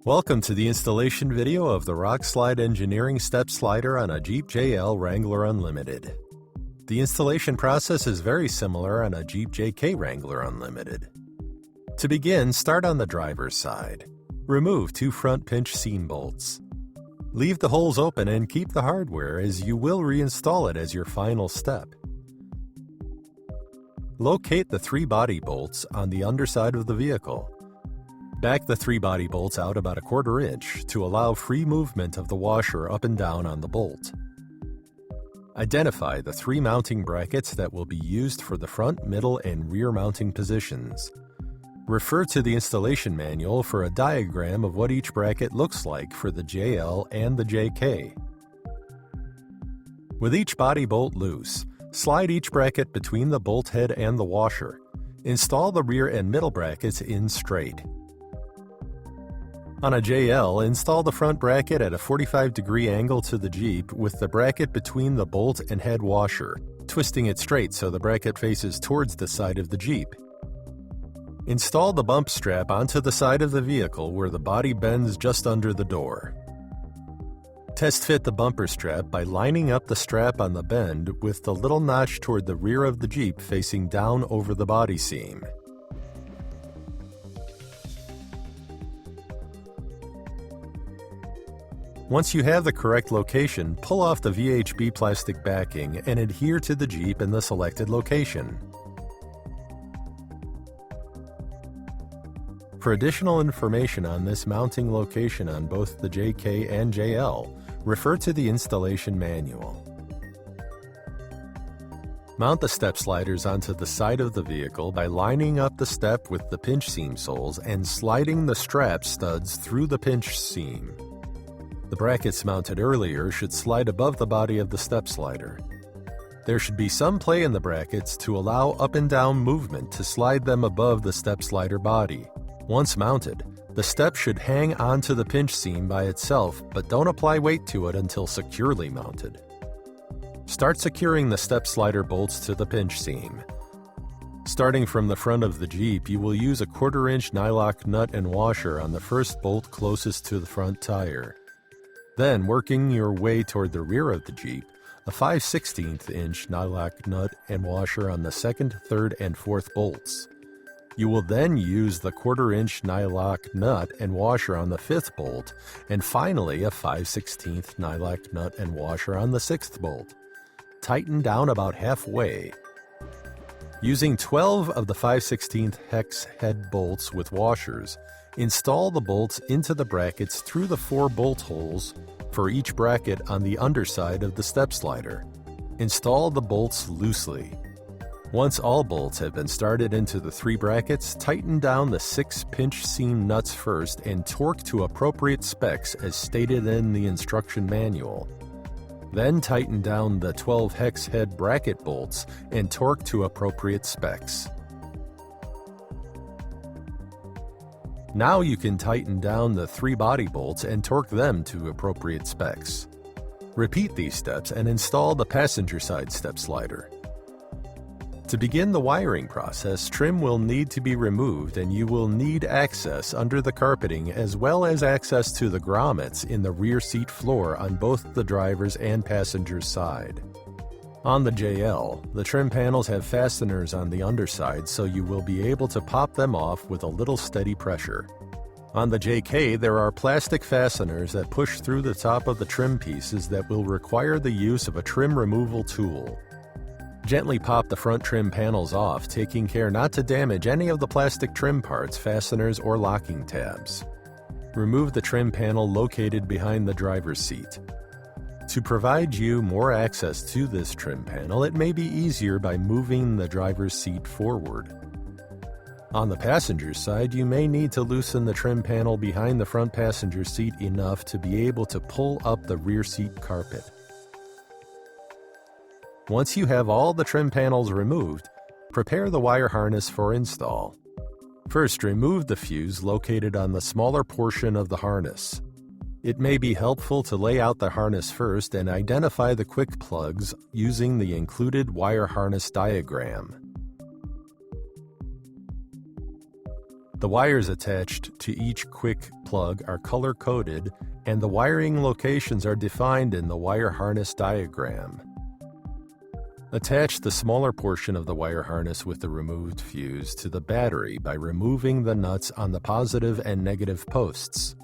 Welcome to the installation video of the Rockslide Engineering Step Slider on a Jeep JL Wrangler Unlimited. The installation process is very similar on a Jeep JK Wrangler Unlimited. To begin, start on the driver's side. Remove 2 front pinch seam bolts. Leave the holes open and keep the hardware, as you will reinstall it as your final step. Locate the 3 body bolts on the underside of the vehicle. Back the 3 body bolts out about 1/4 inch to allow free movement of the washer up and down on the bolt. Identify the 3 mounting brackets that will be used for the front, middle, and rear mounting positions. Refer to the installation manual for a diagram of what each bracket looks like for the JL and the JK. With each body bolt loose, slide each bracket between the bolt head and the washer. Install the rear and middle brackets in straight. On a JL, install the front bracket at a 45-degree angle to the Jeep with the bracket between the bolt and head washer, twisting it straight so the bracket faces towards the side of the Jeep. Install the bump strap onto the side of the vehicle where the body bends just under the door. Test fit the bumper strap by lining up the strap on the bend with the little notch toward the rear of the Jeep facing down over the body seam. Once you have the correct location, pull off the VHB plastic backing and adhere to the Jeep in the selected location. For additional information on this mounting location on both the JK and JL, refer to the installation manual. Mount the step sliders onto the side of the vehicle by lining up the step with the pinch seam soles and sliding the strap studs through the pinch seam. The brackets mounted earlier should slide above the body of the step slider. There should be some play in the brackets to allow up and down movement to slide them above the step slider body. Once mounted, the step should hang onto the pinch seam by itself, but don't apply weight to it until securely mounted. Start securing the step slider bolts to the pinch seam. Starting from the front of the Jeep, you will use a 1/4 inch nylock nut and washer on the first bolt closest to the front tire. Then, working your way toward the rear of the Jeep, a 5/16 inch nylock nut and washer on the second, third, and fourth bolts. You will then use the 1/4 inch nylock nut and washer on the 5th bolt, and finally a 5/16 nylock nut and washer on the 6th bolt. Tighten down about halfway. Using 12 of the 5/16 hex head bolts with washers, install the bolts into the brackets through the 4 bolt holes for each bracket on the underside of the step slider. Install the bolts loosely. Once all bolts have been started into the 3 brackets, tighten down the 6 pinch seam nuts first and torque to appropriate specs as stated in the instruction manual. Then tighten down the 12 hex head bracket bolts and torque to appropriate specs. Now you can tighten down the 3 body bolts and torque them to appropriate specs. Repeat these steps and install the passenger side step slider. To begin the wiring process, trim will need to be removed and you will need access under the carpeting as well as access to the grommets in the rear seat floor on both the driver's and passenger's side. On the JL, the trim panels have fasteners on the underside, so you will be able to pop them off with a little steady pressure. On the JK, there are plastic fasteners that push through the top of the trim pieces that will require the use of a trim removal tool. Gently pop the front trim panels off, taking care not to damage any of the plastic trim parts, fasteners, or locking tabs. Remove the trim panel located behind the driver's seat. To provide you more access to this trim panel, it may be easier by moving the driver's seat forward. On the passenger side, you may need to loosen the trim panel behind the front passenger seat enough to be able to pull up the rear seat carpet. Once you have all the trim panels removed, prepare the wire harness for install. First, remove the fuse located on the smaller portion of the harness. It may be helpful to lay out the harness first and identify the quick plugs using the included wire harness diagram. The wires attached to each quick plug are color-coded, and the wiring locations are defined in the wire harness diagram. Attach the smaller portion of the wire harness with the removed fuse to the battery by removing the nuts on the positive and negative posts.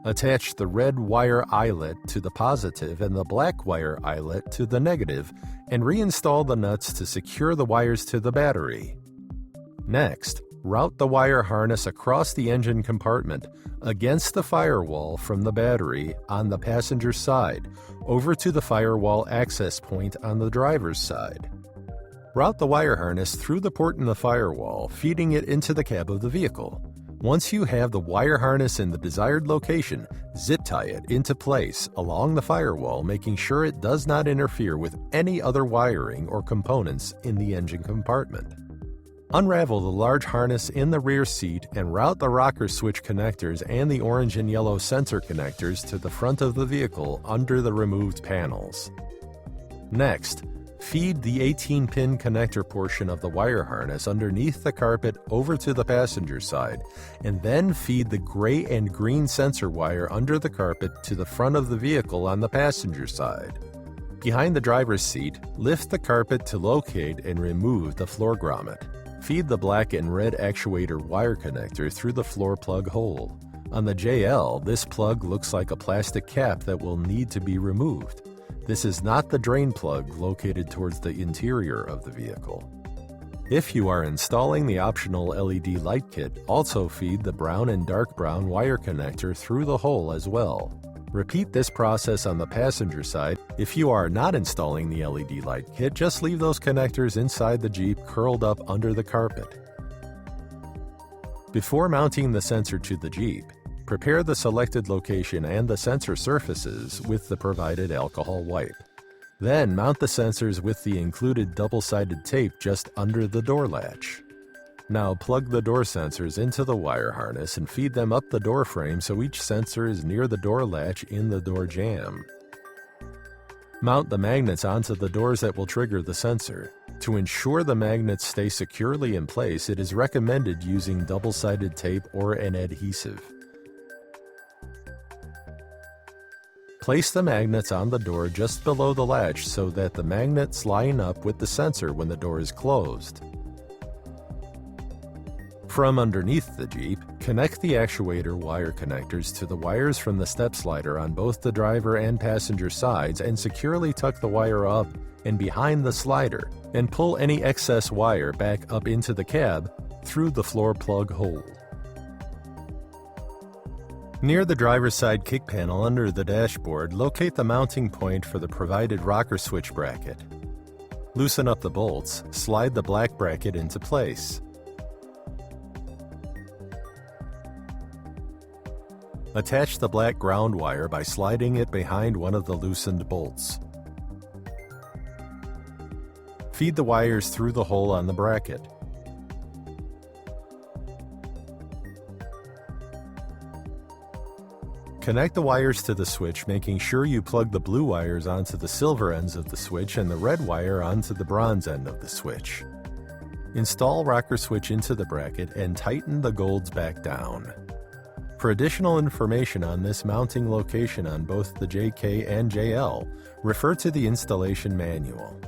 Attach the red wire eyelet to the positive and the black wire eyelet to the negative, and reinstall the nuts to secure the wires to the battery. Next, route the wire harness across the engine compartment, against the firewall from the battery on the passenger side, over to the firewall access point on the driver's side. Route the wire harness through the port in the firewall, feeding it into the cab of the vehicle. Once you have the wire harness in the desired location, zip tie it into place along the firewall, making sure it does not interfere with any other wiring or components in the engine compartment. Unravel the large harness in the rear seat and route the rocker switch connectors and the orange and yellow sensor connectors to the front of the vehicle under the removed panels. Next, feed the 18-pin connector portion of the wire harness underneath the carpet over to the passenger side, and then feed the gray and green sensor wire under the carpet to the front of the vehicle on the passenger side. Behind the driver's seat, lift the carpet to locate and remove the floor grommet. Feed the black and red actuator wire connector through the floor plug hole. On the JL, this plug looks like a plastic cap that will need to be removed. This is not the drain plug located towards the interior of the vehicle. If you are installing the optional LED light kit, also feed the brown and dark brown wire connector through the hole as well. Repeat this process on the passenger side. If you are not installing the LED light kit, just leave those connectors inside the Jeep curled up under the carpet. Before mounting the sensor to the Jeep, prepare the selected location and the sensor surfaces with the provided alcohol wipe. Then mount the sensors with the included double-sided tape just under the door latch. Now plug the door sensors into the wire harness and feed them up the door frame so each sensor is near the door latch in the door jamb. Mount the magnets onto the doors that will trigger the sensor. To ensure the magnets stay securely in place, it is recommended using double-sided tape or an adhesive. Place the magnets on the door just below the latch so that the magnets line up with the sensor when the door is closed. From underneath the Jeep, connect the actuator wire connectors to the wires from the step slider on both the driver and passenger sides and securely tuck the wire up and behind the slider, and pull any excess wire back up into the cab through the floor plug hole. Near the driver's side kick panel under the dashboard, locate the mounting point for the provided rocker switch bracket. Loosen up the bolts, slide the black bracket into place. Attach the black ground wire by sliding it behind one of the loosened bolts. Feed the wires through the hole on the bracket. Connect the wires to the switch, making sure you plug the blue wires onto the silver ends of the switch and the red wire onto the bronze end of the switch. Install rocker switch into the bracket and tighten the golds back down. For additional information on this mounting location on both the JK and JL, refer to the installation manual.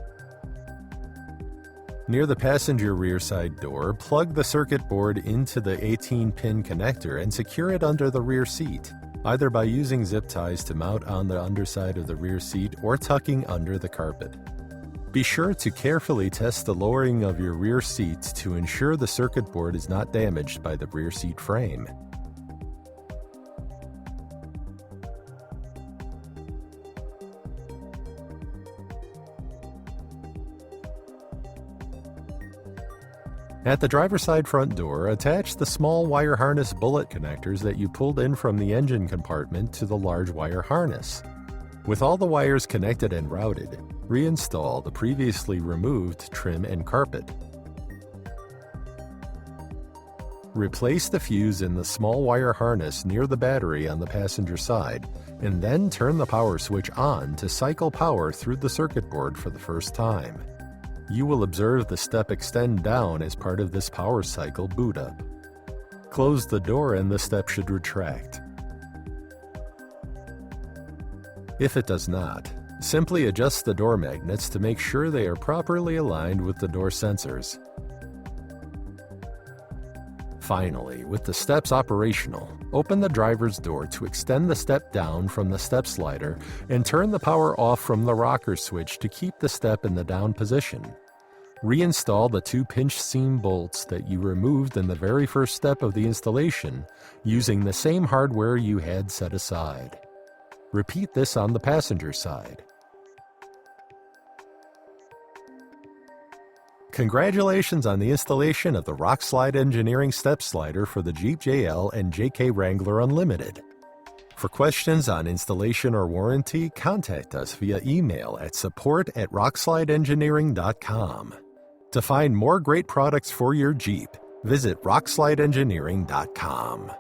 Near the passenger rear side door, plug the circuit board into the 18-pin connector and secure it under the rear seat, either by using zip ties to mount on the underside of the rear seat or tucking under the carpet. Be sure to carefully test the lowering of your rear seat to ensure the circuit board is not damaged by the rear seat frame. At the driver's side front door, attach the small wire harness bullet connectors that you pulled in from the engine compartment to the large wire harness. With all the wires connected and routed, reinstall the previously removed trim and carpet. Replace the fuse in the small wire harness near the battery on the passenger side, and then turn the power switch on to cycle power through the circuit board for the first time. You will observe the step extend down as part of this power cycle boot up. Close the door and the step should retract. If it does not, simply adjust the door magnets to make sure they are properly aligned with the door sensors. Finally, with the steps operational, open the driver's door to extend the step down from the step slider and turn the power off from the rocker switch to keep the step in the down position. Reinstall the 2 pinch seam bolts that you removed in the very first step of the installation using the same hardware you had set aside. Repeat this on the passenger side. Congratulations on the installation of the Rockslide Engineering Step Slider for the Jeep JL and JK Wrangler Unlimited. For questions on installation or warranty, contact us via email at support@rockslideengineering.com. To find more great products for your Jeep, visit rockslideengineering.com.